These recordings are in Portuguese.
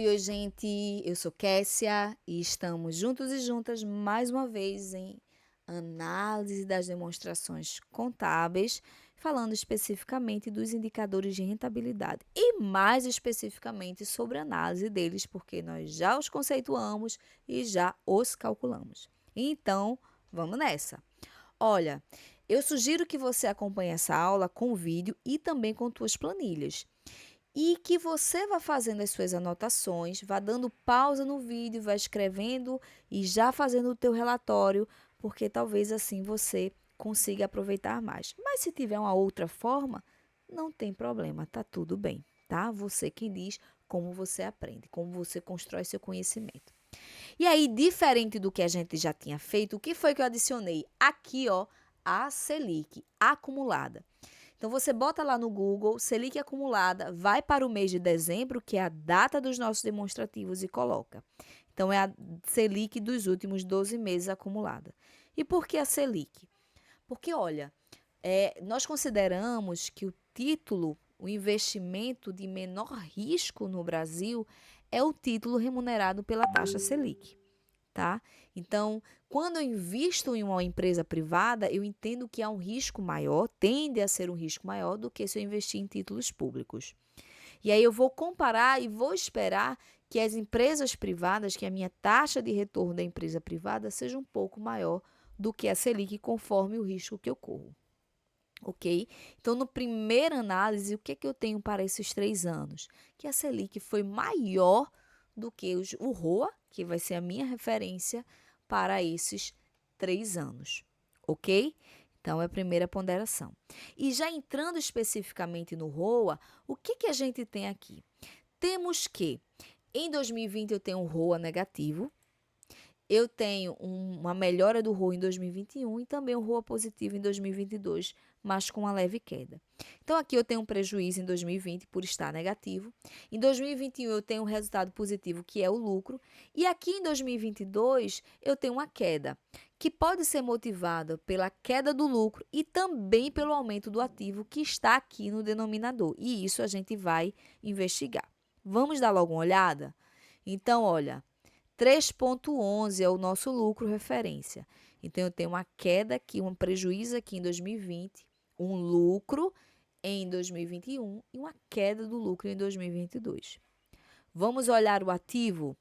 Oi, gente, eu sou Kessia e estamos juntos e juntas mais uma vez em análise das demonstrações contábeis, falando especificamente dos indicadores de rentabilidade e mais especificamente sobre a análise deles, porque nós já os conceituamos e já os calculamos. Então, vamos nessa. Olha, eu sugiro que você acompanhe essa aula com vídeo e também com tuas planilhas e que você vá fazendo as suas anotações, vá dando pausa no vídeo, vá escrevendo e já fazendo o teu relatório, porque talvez assim você consiga aproveitar mais. Mas se tiver uma outra forma, não tem problema, tá tudo bem, tá? Você que diz como você aprende, como você constrói seu conhecimento. E aí, diferente do que a gente já tinha feito, o que foi que eu adicionei? Aqui, ó, a Selic acumulada. Então, você bota lá no Google, Selic acumulada, vai para o mês de dezembro, que é a data dos nossos demonstrativos, e coloca. Então, é a Selic dos últimos 12 meses acumulada. E por que a Selic? Porque, olha, nós consideramos que o título, o investimento de menor risco no Brasil, é o título remunerado pela taxa Selic. Tá? Então, quando eu invisto em uma empresa privada, eu entendo que há um risco maior, tende a ser um risco maior do que se eu investir em títulos públicos. E aí eu vou comparar e vou esperar que as empresas privadas, que a minha taxa de retorno da empresa privada seja um pouco maior do que a Selic, conforme o risco que eu corro. Ok? Então, no primeira análise, o que é que eu tenho para esses 3 anos? Que a Selic foi maior do que o ROA, que vai ser a minha referência para esses 3 anos. Ok? Então, é a primeira ponderação. E já entrando especificamente no ROA, o que, que a gente tem aqui? Temos que, em 2020, eu tenho um ROA negativo, eu tenho uma melhora do ROA em 2021 e também um ROA positivo em 2022, mas com uma leve queda. Então, aqui eu tenho um prejuízo em 2020 por estar negativo. Em 2021, eu tenho um resultado positivo, que é o lucro. E aqui em 2022, eu tenho uma queda, que pode ser motivada pela queda do lucro e também pelo aumento do ativo que está aqui no denominador. E isso a gente vai investigar. Vamos dar logo uma olhada? Então, olha, 3,11 é o nosso lucro referência. Então, eu tenho uma queda aqui, um prejuízo aqui em 2020, um lucro em 2021 e uma queda do lucro em 2022. Vamos olhar o ativo?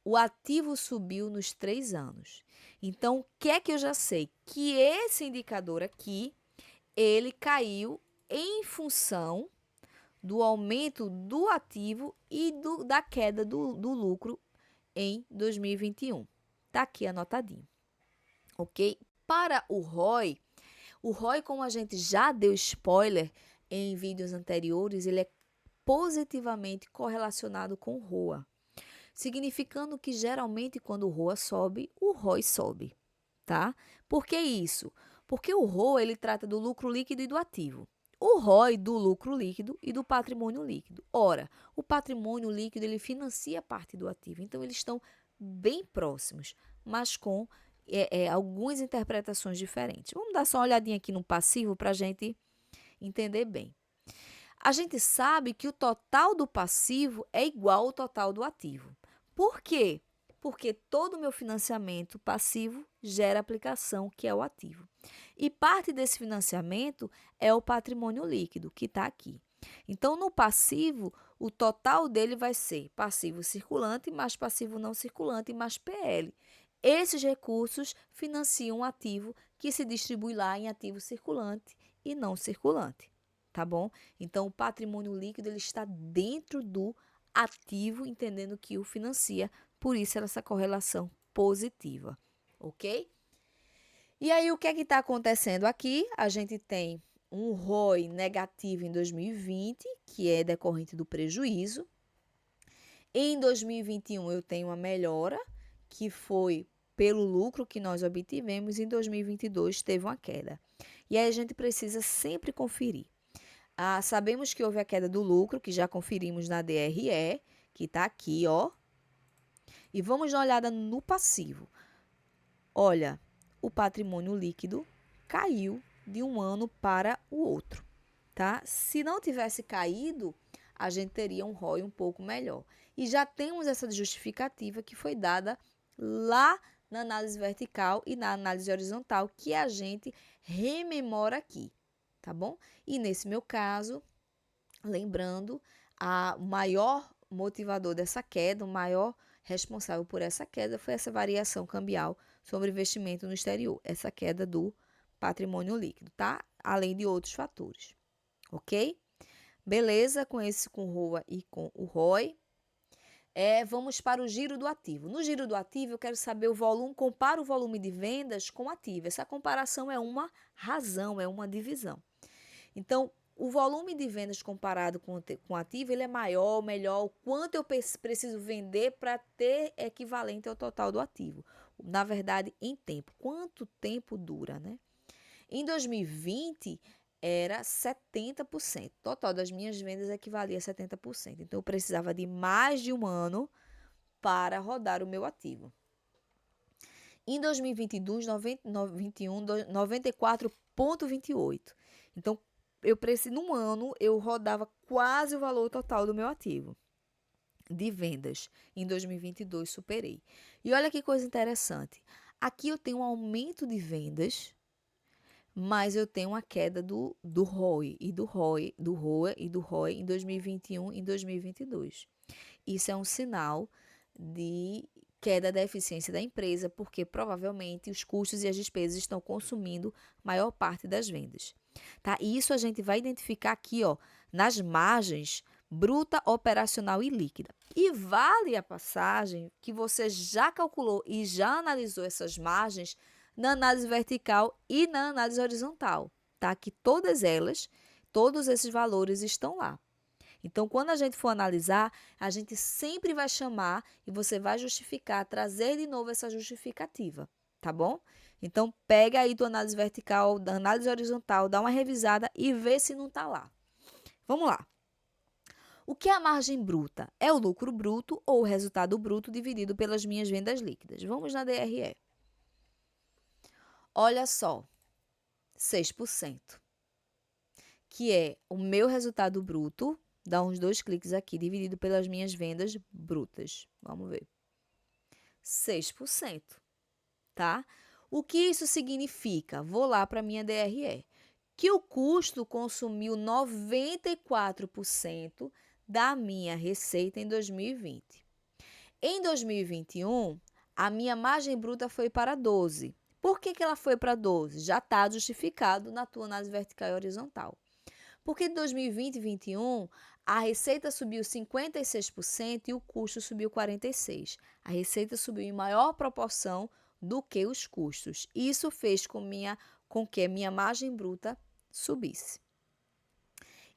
O ativo subiu nos 3 anos. Então, o que é que eu já sei? Que esse indicador aqui, ele caiu em função do aumento do ativo e da queda do lucro em 2021. Tá aqui anotadinho, ok? Para o ROI, como a gente já deu spoiler em vídeos anteriores, ele é positivamente correlacionado com o ROA, significando que geralmente quando o ROA sobe, o ROI sobe, tá? Por que isso? Porque o ROA ele trata do lucro líquido e do ativo. O ROI do lucro líquido e do patrimônio líquido. Ora, o patrimônio líquido ele financia parte do ativo, então eles estão bem próximos, mas com algumas interpretações diferentes. Vamos dar só uma olhadinha aqui no passivo para a gente entender bem. A gente sabe que o total do passivo é igual ao total do ativo. Por quê? Porque todo o meu financiamento passivo gera aplicação, que é o ativo. E parte desse financiamento é o patrimônio líquido, que está aqui. Então, no passivo, o total dele vai ser passivo circulante mais passivo não circulante mais PL. Esses recursos financiam o ativo que se distribui lá em ativo circulante e não circulante, tá bom? Então, o patrimônio líquido ele está dentro do ativo, entendendo que o financia, por isso essa correlação positiva, ok? E aí, o que é que está acontecendo aqui? A gente tem um ROI negativo em 2020, que é decorrente do prejuízo. Em 2021, eu tenho uma melhora, que foi pelo lucro que nós obtivemos. Em 2022, teve uma queda. E aí, a gente precisa sempre conferir. Sabemos que houve a queda do lucro, que já conferimos na DRE, que está aqui, ó. E vamos dar uma olhada no passivo. Olha, o patrimônio líquido caiu de um ano para o outro, tá? Se não tivesse caído, a gente teria um ROI um pouco melhor. E já temos essa justificativa que foi dada lá na análise vertical e na análise horizontal, que a gente rememora aqui, tá bom? E nesse meu caso, lembrando, o maior motivador dessa queda, o maior responsável por essa queda foi essa variação cambial sobre investimento no exterior, essa queda do patrimônio líquido, tá? Além de outros fatores, ok? Beleza, com o ROA e com o ROI. Vamos para o giro do ativo. No giro do ativo, eu quero saber o volume, compara o volume de vendas com o ativo. Essa comparação é uma razão, é uma divisão. Então, o volume de vendas comparado com o ativo, ele é maior, melhor, o quanto eu preciso vender para ter equivalente ao total do ativo. Na verdade, em tempo. Quanto tempo dura, né? Em 2020, era 70%. O total das minhas vendas equivalia a 70%. Então, eu precisava de mais de um ano para rodar o meu ativo. Em 2022, 21, 94,28. Então, num ano, eu rodava quase o valor total do meu ativo de vendas. Em 2022, superei. E olha que coisa interessante. Aqui eu tenho um aumento de vendas, mas eu tenho uma queda do ROI e do ROI, do ROA e do ROI em 2021 e em 2022. Isso é um sinal de queda da eficiência da empresa, porque provavelmente os custos e as despesas estão consumindo maior parte das vendas. Tá? E isso a gente vai identificar aqui, ó, nas margens bruta, operacional e líquida. E vale a passagem que você já calculou e já analisou essas margens na análise vertical e na análise horizontal, tá? Que todas elas, todos esses valores estão lá. Então, quando a gente for analisar, a gente sempre vai chamar e você vai justificar, trazer de novo essa justificativa, tá bom? Então, pega aí tua análise vertical, da análise horizontal, dá uma revisada e vê se não está lá. Vamos lá. O que é a margem bruta? É o lucro bruto ou o resultado bruto dividido pelas minhas vendas líquidas. Vamos na DRE. Olha só, 6%, que é o meu resultado bruto, dá uns 2 cliques aqui, dividido pelas minhas vendas brutas. Vamos ver. 6%, tá? O que isso significa? Vou lá para a minha DRE. Que o custo consumiu 94% da minha receita em 2020. Em 2021, a minha margem bruta foi para 12%. Por que ela foi para 12%? Já está justificado na tua análise vertical e horizontal. Porque de 2020 e 2021, a receita subiu 56% e o custo subiu 46%. A receita subiu em maior proporção do que os custos. Isso fez com que a minha margem bruta subisse.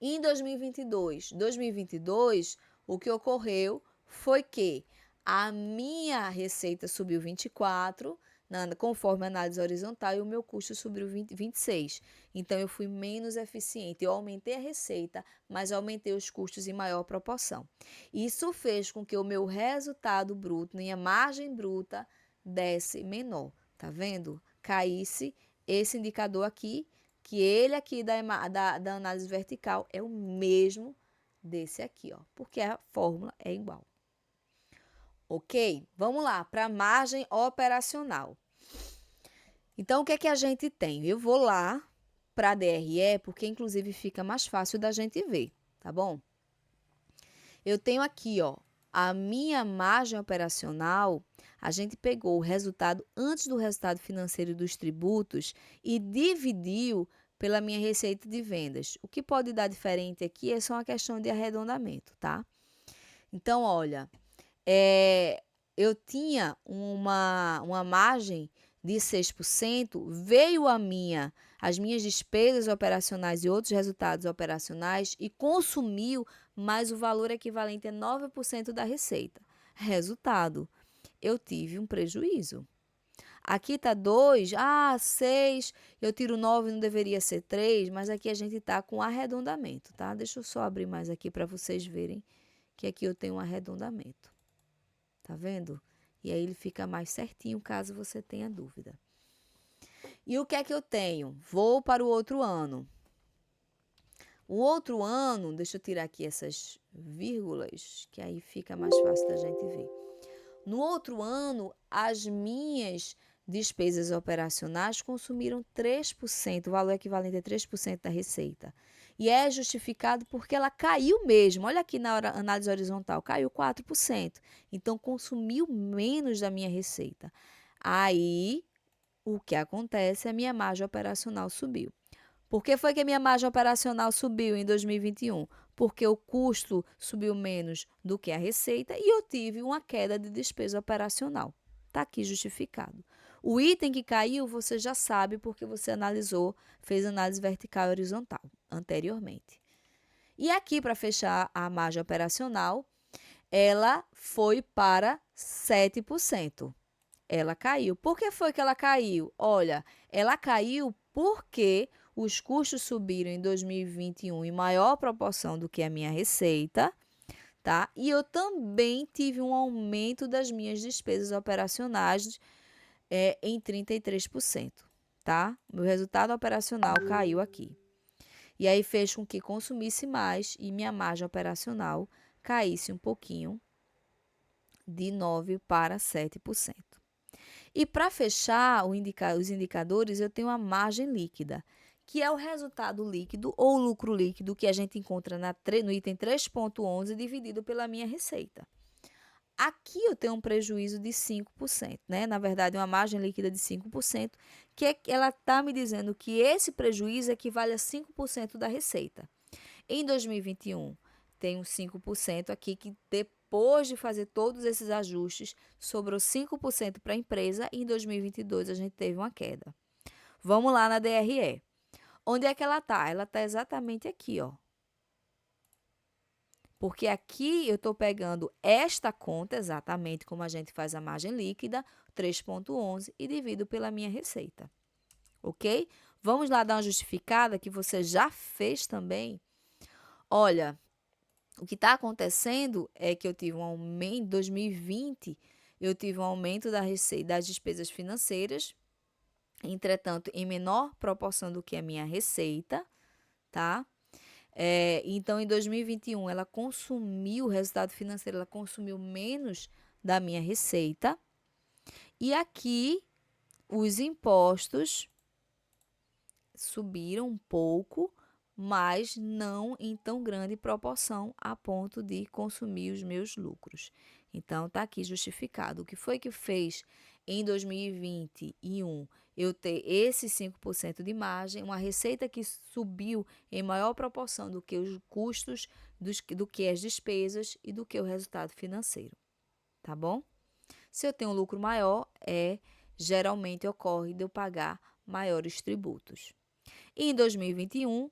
Em 2022, o que ocorreu foi que a minha receita subiu 24%, conforme a análise horizontal, e o meu custo subiu 26%. Então, eu fui menos eficiente. Eu aumentei a receita, mas aumentei os custos em maior proporção. Isso fez com que o meu resultado bruto, minha margem bruta, desse menor. Tá vendo? Caísse esse indicador aqui, que ele aqui da análise vertical é o mesmo desse aqui, ó, porque a fórmula é igual. Ok? Vamos lá, para a margem operacional. Então, o que é que a gente tem? Eu vou lá para a DRE, porque inclusive fica mais fácil da gente ver, tá bom? Eu tenho aqui, ó, a minha margem operacional, a gente pegou o resultado antes do resultado financeiro dos tributos e dividiu pela minha receita de vendas. O que pode dar diferente aqui é só uma questão de arredondamento, tá? Então, olha, eu tinha uma margem de 6%, veio as minhas despesas operacionais e outros resultados operacionais e consumiu mais o valor equivalente a 9% da receita. Resultado, eu tive um prejuízo. Aqui está 2, 6, eu tiro 9, não deveria ser 3, mas aqui a gente está com arredondamento, tá? Deixa eu só abrir mais aqui para vocês verem que aqui eu tenho um arredondamento. Tá vendo? E aí ele fica mais certinho caso você tenha dúvida. E o que é que eu tenho? Vou para o outro ano. O outro ano, deixa eu tirar aqui essas vírgulas, que aí fica mais fácil da gente ver. No outro ano, as minhas despesas operacionais consumiram 3%, o valor equivalente a 3% da receita. E é justificado porque ela caiu mesmo. Olha aqui na análise horizontal, caiu 4%. Então, consumiu menos da minha receita. Aí, o que acontece? A minha margem operacional subiu. Por que foi que a minha margem operacional subiu em 2021? Porque o custo subiu menos do que a receita e eu tive uma queda de despesa operacional. Está aqui justificado. O item que caiu, você já sabe porque você analisou, fez análise vertical e horizontal anteriormente. E aqui, para fechar a margem operacional, ela foi para 7%. Ela caiu. Por que foi que ela caiu? Olha, ela caiu porque os custos subiram em 2021 em maior proporção do que a minha receita, tá? E eu também tive um aumento das minhas despesas operacionais em 33%, tá? Meu resultado operacional caiu aqui. E aí fez com que consumisse mais e minha margem operacional caísse um pouquinho de 9% para 7%. E para fechar os indicadores, eu tenho a margem líquida, que é o resultado líquido ou lucro líquido que a gente encontra no item 3.11 dividido pela minha receita. Aqui eu tenho um prejuízo de 5%, né? Na verdade, uma margem líquida de 5%, ela está me dizendo que esse prejuízo equivale a 5% da receita. Em 2021, tem uns 5% aqui que depois de fazer todos esses ajustes, sobrou 5% para a empresa e em 2022 a gente teve uma queda. Vamos lá na DRE. Onde é que ela está? Ela está exatamente aqui, ó. Porque aqui eu estou pegando esta conta, exatamente como a gente faz a margem líquida, 3,11, e divido pela minha receita. Ok? Vamos lá dar uma justificada que você já fez também. Olha, o que está acontecendo é que eu tive um aumento, em 2020, eu tive um aumento da receita, das despesas financeiras, entretanto, em menor proporção do que a minha receita, tá? Então, em 2021, ela consumiu, o resultado financeiro, ela consumiu menos da minha receita. E aqui, os impostos subiram um pouco, mas não em tão grande proporção a ponto de consumir os meus lucros. Então, está aqui justificado. O que foi que fez em 2021 eu ter esses 5% de margem, uma receita que subiu em maior proporção do que os custos, do que as despesas e do que o resultado financeiro. Tá bom? Se eu tenho um lucro maior, geralmente ocorre de eu pagar maiores tributos. E em 2021,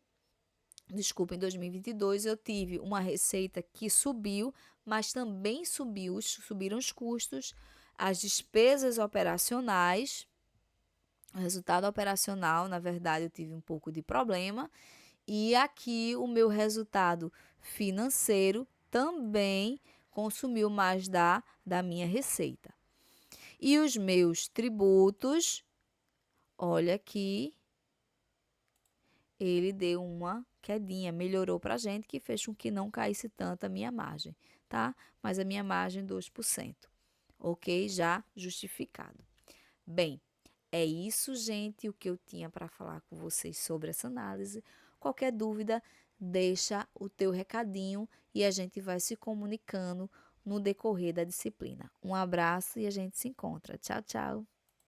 em 2022, eu tive uma receita que subiu, mas também subiram os custos, as despesas operacionais, o resultado operacional, na verdade, eu tive um pouco de problema, e aqui o meu resultado financeiro também consumiu mais da minha receita. E os meus tributos, olha aqui, ele deu uma quedinha, melhorou para a gente, que fez com que não caísse tanto a minha margem, tá? Mas a minha margem 2%, ok? Já justificado. Bem, é isso, gente, o que eu tinha para falar com vocês sobre essa análise. Qualquer dúvida, deixa o teu recadinho e a gente vai se comunicando no decorrer da disciplina. Um abraço e a gente se encontra. Tchau, tchau.